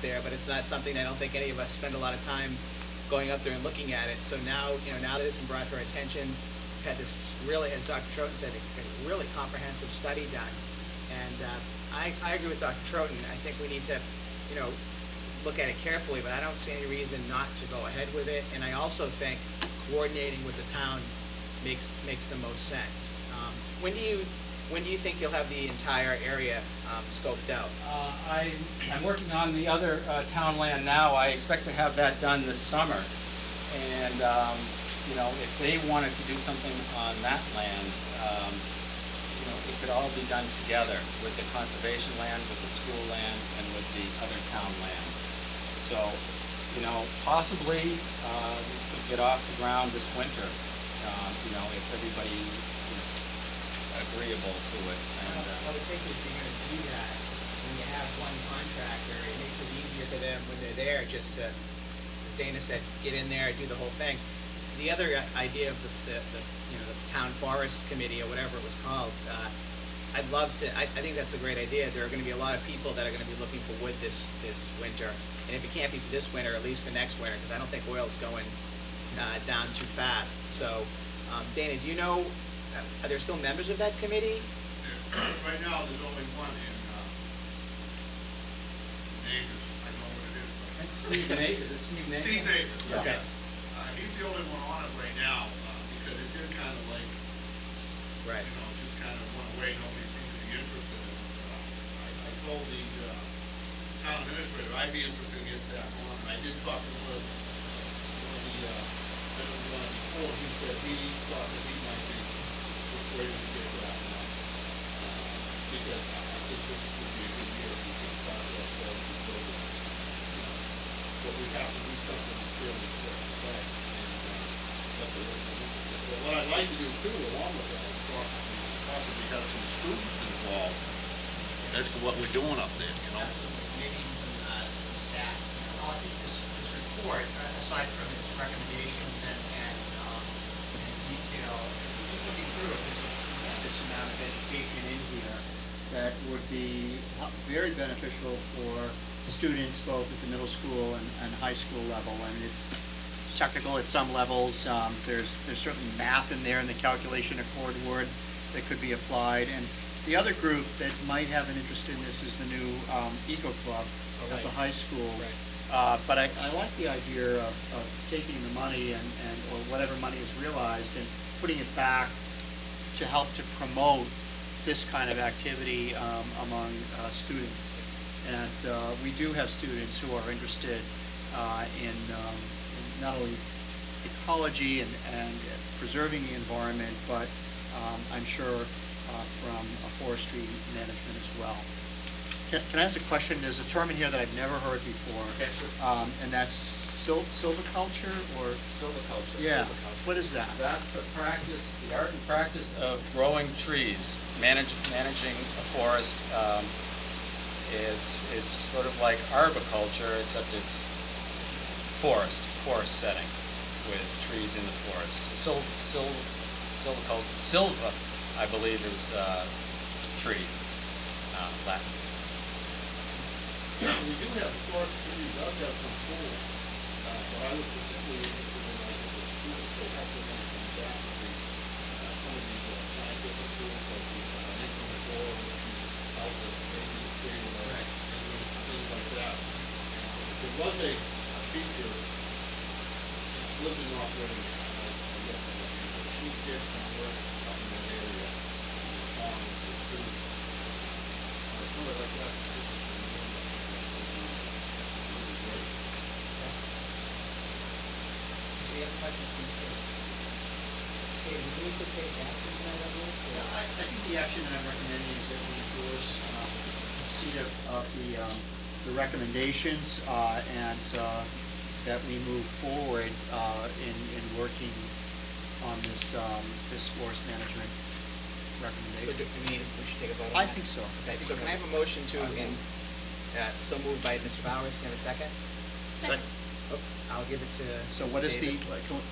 there, but it's not something I don't think any of us spend a lot of time going up there and looking at it. So now, now that it's been brought to our attention, we've had this really, as Dr. Troughton said, a really comprehensive study done. And I agree with Dr. Troughton. I think we need to, look at it carefully, but I don't see any reason not to go ahead with it. And I also think coordinating with the town makes the most sense. When do you think you'll have the entire area scoped out? I'm working on the other town land now. I expect to have that done this summer. And if they wanted to do something on that land, it could all be done together with the conservation land, with the school land, and with the other town land. So, possibly this could get off the ground this winter, if everybody is agreeable to it. And, I would think if you're going to do that, when you have one contractor, it makes it easier for them when they're there just to, as Dana said, get in there, do the whole thing. The other idea of the town forest committee or whatever it was called, I'd love to. I think that's a great idea. There are going to be a lot of people that are going to be looking for wood this winter, and if it can't be for this winter, at least for next winter, because I don't think oil's going down too fast. So, Dana, do you know? Are there still members of that committee? Right now, there's only one in Nagers. I know what it is. It's Steve Nagers. Is it Steve Nagers? Steve Nagers. Yeah. Okay. He's the only one on it right now because it did kind of like, Right. Just kind of went away. Nobody seemed to be interested in it. I told the town administrator I'd be interested in getting that on. I did talk to one of the gentlemen before. He said he thought that he might be persuaded to get that one because I think this would be a good year if we could start ourselves in building. But we have to do something fairly quick. Right. And what I'd like to do too, along with that, is possibly have some students involved as to what we're doing up there. Absolutely. Maybe even some staff. I think this report, aside from its recommendations and detail, just looking through it, there's a tremendous amount of education in here that would be very beneficial for students both at the middle school and high school level. I mean, it's technical at some levels. There's certainly math in there in the calculation of chord word that could be applied. And the other group that might have an interest in this is the new Eco Club at the high school. Right. But I like the idea of taking the money or whatever money is realized and putting it back to help to promote this kind of activity among students. And we do have students who are interested in not only ecology and preserving the environment, but I'm sure from forestry management as well. Can I ask a question? There's a term in here that I've never heard before, Okay, sure. and that's silviculture or Silviculture. yeah. Silviculture. What is that? That's the art and practice of growing trees, managing a forest. It's sort of like arboriculture, except it's forest setting with trees in the forest. Silva, I believe, is tree, Latin. We do have the forest committee does have some tools, but I was particularly interested in the students that have to learn from that, some of these scientific tools like the increment or alpha, maybe the tree, and things like that. There was a teacher, she's lived in North Reading, I guess, but she did some work up in that area, on the students. Something like that. Okay, we need to take action tonight on this? I think the action that I'm recommending is that we endorse receipt of the recommendations and that we move forward in working on this forest management recommendation. So do we should take a vote on that? I think so. Okay, so can I have a motion to, so moved by Mr. Bowers, can I have a second? Second. Oh, I'll give it to So Mrs. what is the, Davis.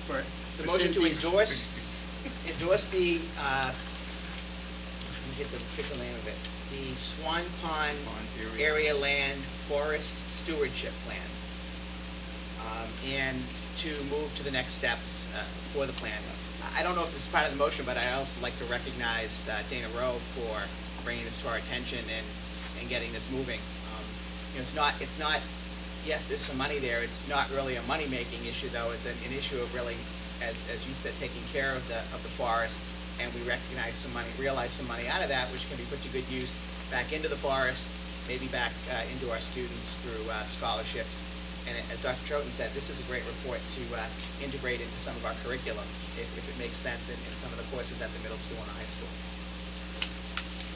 for The motion to Cynthia's- endorse the, let me get the name of it, the Swan Pond Pond Area Land Forest Stewardship Plan. And to move to the next steps for the plan. I don't know if this is part of the motion, but I also like to recognize Dana Rowe for bringing this to our attention and getting this moving. You know, it's not, yes, there's some money there. It's not really a money-making issue, though. It's an issue of really, as you said, taking care of the forest, and we recognize some money, realize some money out of that, which can be put to good use back into the forest, maybe back into our students through scholarships. And as Dr. Troughton said, this is a great report to integrate into some of our curriculum, if it makes sense in some of the courses at the middle school and the high school.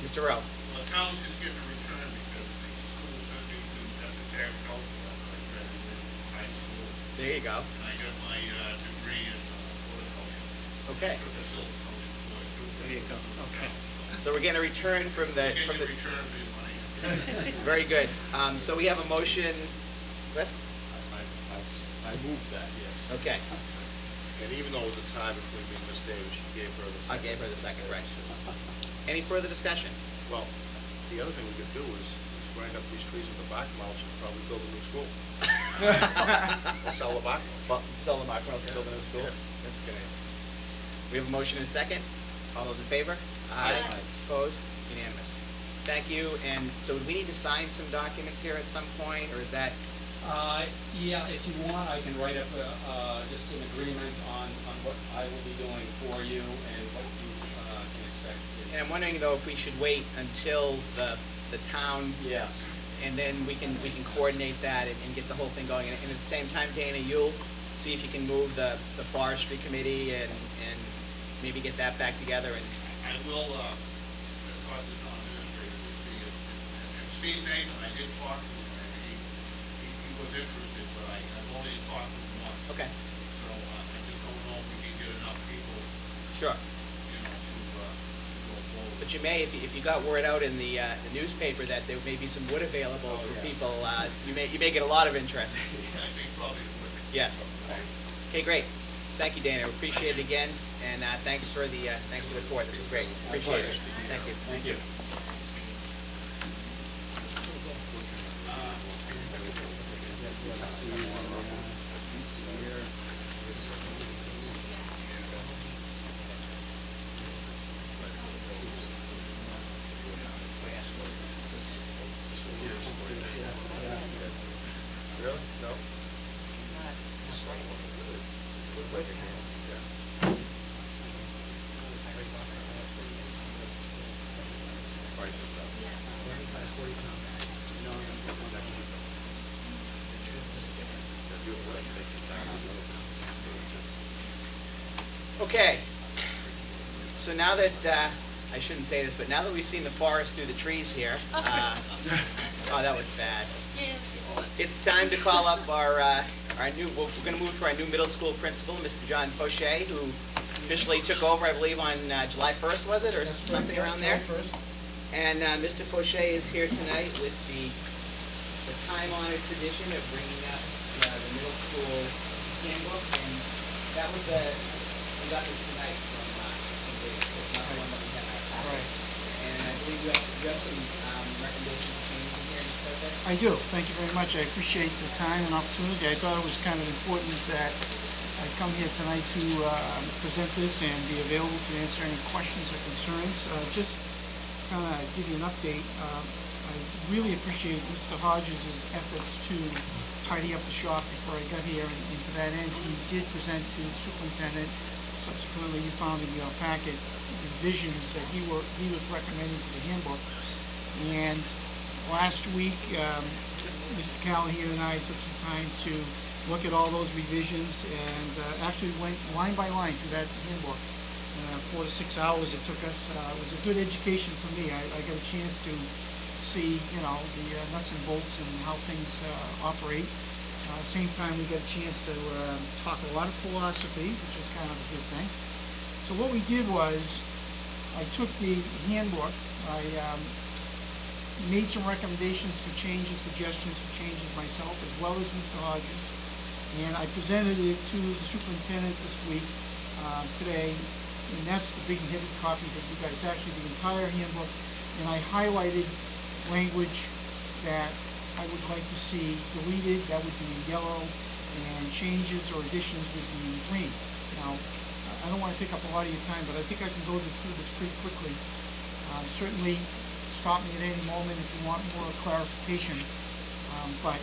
Mr. Rowe. Well, the town's just getting a return because the school sent me to at the agricultural. I graduated from high school. There you go. And I got my degree in horticulture. Okay. Took a silviculture course too. There you go. Okay. So we're getting a return from the Return for your money. Very good. So we have a motion. What? I moved that, yes. Okay. And even though it was a tie between me and Ms. Davis, she gave her the I second. gave her the second, right. Any further discussion? Well, the other thing we could do is grind up these trees in the back mouth and probably build a new school. Or sell the back. Well, tell them about building a school. Yes. That's good. We have a motion and a second. All those in favor? Aye. Opposed? Unanimous. Thank you. And so do we need to sign some documents here at some point, or is that? Yeah, if you want, I can write up just an agreement on what I will be doing for you and what you can expect. And I'm wondering though if we should wait until the town. Yes. And then we can coordinate that and get the whole thing going. And at the same time, Dana, you'll see if you can move the forestry committee and maybe get that back together. And I will talk to the town administrator to see if, and Steve Nathan, I did talk to him, and he was interested, but I've only talked to him once. okay, So I just don't know if we can get enough people, sure. you know, to go forward. But you may, if you got word out in the newspaper that there may be some wood available for yeah. people, you may get a lot of interest. I think probably it would. Yes. Okay, great. Thank you, Dana. We appreciate it again, and thanks for the report. This was great. Appreciate it. Thank you. Thank you. Really? No? Okay. So now that, I shouldn't say this, but now that we've seen the forest through the trees here, oh, that was bad. It's time to call up our new, we're going to move to our new middle school principal, Mr. John Fauché, who officially took over, I believe, on July 1st, was it, or something around there? And Mr. Fauché is here tonight with the time-honored tradition of bringing us the middle school handbook, and that was we got this tonight from David, so it's not the one that we had in our packet. And I believe you have some recommendations for changes in here, Mr. Fauché? I do. Thank you very much. I appreciate the time and opportunity. I thought it was kind of important that I come here tonight to present this and be available to answer any questions or concerns. Just kind of give you an update. I really appreciate Mr. Hodges' efforts to tidy up the shop before I got here, and to that end, he did present to the superintendent. Subsequently, you found in your packet revisions that he was recommending for the handbook. And last week, Mr. Callahan and I took some time to look at all those revisions and actually went line by line through that handbook. 4 to 6 hours it took us. It was a good education for me. I got a chance to see, you know, the nuts and bolts and how things operate. At the same time, we got a chance to talk a lot of philosophy, which is kind of a good thing. So what we did was, I took the handbook, I made some recommendations for changes, suggestions for changes myself, as well as Mr. Hodges, and I presented it to the superintendent this week, today, and that's the big heavy copy that you guys, actually the entire handbook and I highlighted language that I would like to see deleted, that would be in yellow, and changes or additions would be in green. Now, I don't want to take up a lot of your time, but I think I can go through this pretty quickly. Certainly, stop me at any moment if you want more clarification, but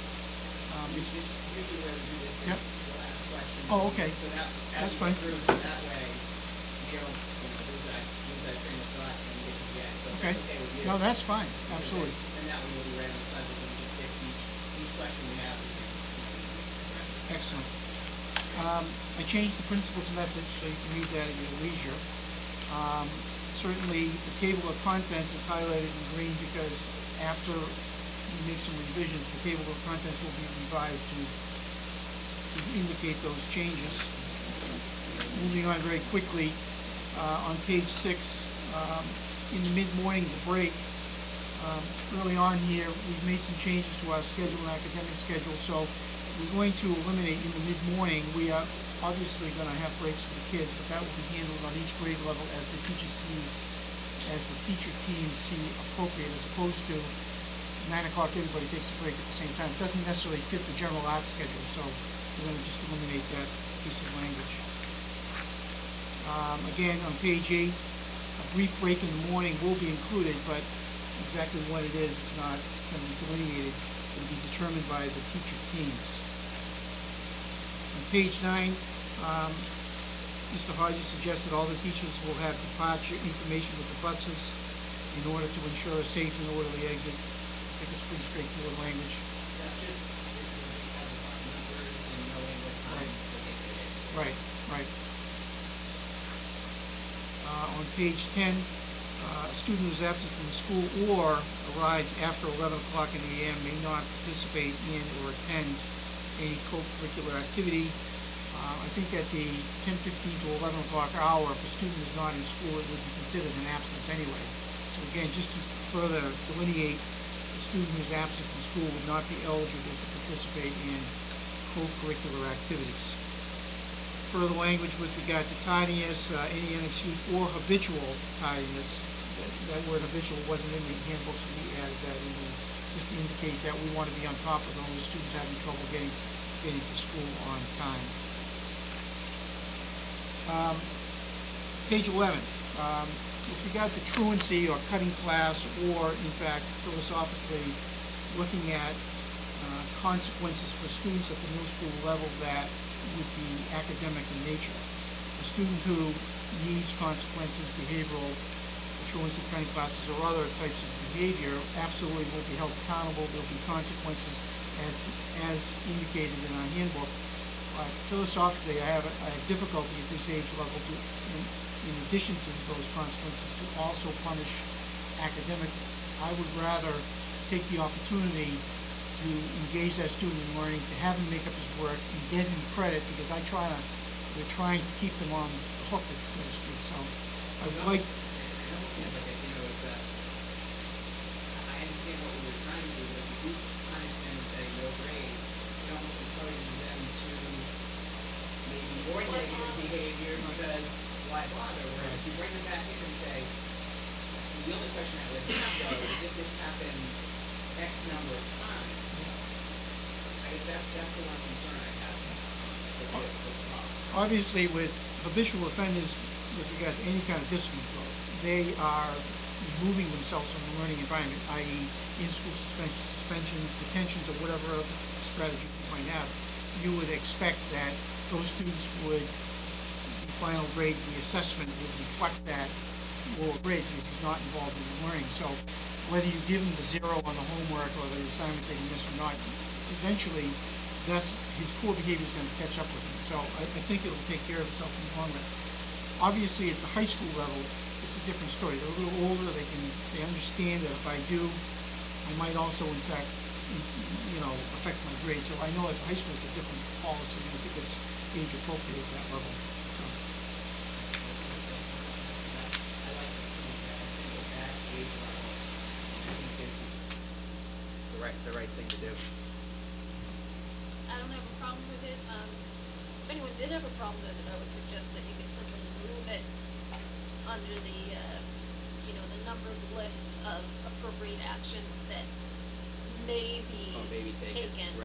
it's, Usually where we do this Yep. is the last question. Oh, okay. So that, That's as we go fine. through, so that way, you don't, lose that train of thought and get to the end, so if okay. that's okay with you. No, that's fine, absolutely. And that one will be right on the subject, and we can fix each question we have, we can address it. Excellent. I changed the principal's message, so you can read that at your leisure. Certainly, the table of contents is highlighted in green because after we make some revisions, the table of contents will be revised to indicate those changes. Moving on very quickly, on page 6, in the mid-morning, the break, early on here, we've made some changes to our schedule and academic schedule, so we're going to eliminate in the mid-morning. We are obviously going to have breaks for the kids, but that will be handled on each grade level as the teacher teams see appropriate, as opposed to 9 o'clock, everybody takes a break at the same time. It doesn't necessarily fit the general arts schedule, so we're going to just eliminate that piece of language. Again, on page 8, a brief break in the morning will be included, but exactly what it is not going to be delineated. It will be determined by the teacher teams. On page 9, Mr. Hodges suggested all the teachers will have departure information with the buses in order to ensure a safe and orderly exit. I think it's pretty straightforward language. That's just, we just have the bus numbers and knowing what time they get there. Right, right. On page 10, a student who is absent from school or arrives after 11 o'clock in the AM may not participate in or attend any co-curricular activity. I think at the 10:15 to 11 o'clock hour, if a student is not in school, it would be considered an absence anyway. So again, just to further delineate, a student who is absent from school would not be eligible to participate in co-curricular activities. Further language with regard to tardiness, any unexcused or habitual tardiness. That word habitual wasn't in the handbook, so we added that in there, just to indicate that we want to be on top of those students having trouble getting to school on time. Page 11, with regard to truancy or cutting class, or in fact philosophically looking at consequences for students at the middle school level that would be academic in nature. A student who needs consequences, behavioral, truancy, cutting classes, or other types of behavior absolutely will be held accountable. There will be consequences as indicated in our handbook. Philosophically, I have difficulty at this age level to, in addition to those consequences, to also punish academically. I would rather take the opportunity to engage that student in learning, to have him make up his work, and get him credit, because we're trying to keep them on the hook, so to speak. So I would like. It almost seems like, it's I understand what we were trying to do, but if you punish them and say no grades, it almost encourages them to maybe more negative behavior, because why bother? Whereas if you bring them back in and say, the only question I would have though is if this happens X number of times, I guess that's the one concern I have with the policy. Obviously, with habitual offenders, with regard to any kind of discipline, they are removing themselves from the learning environment, i.e. in-school suspensions, detentions, or whatever other strategy you might have. You would expect that those students would, the final grade, the assessment would reflect that lower grade because he's not involved in the learning. So whether you give him the 0 on the homework or the assignment that he missed or not, eventually his core behavior is going to catch up with him. So I think it'll take care of itself in the long run. Obviously, at the high school level, it's a different story. They're a little older. They understand that if I do, I might also, in fact, affect my grade. So I know at high school it's a different policy, and I think it's age appropriate at that level. So. I like this too, that I think at that age level, I think this is the right thing to do. I don't have a problem with it. If anyone did have a problem with it, I would suggest that you could simply remove it under the, the numbered list of appropriate actions that may be Oh, may be taken. taken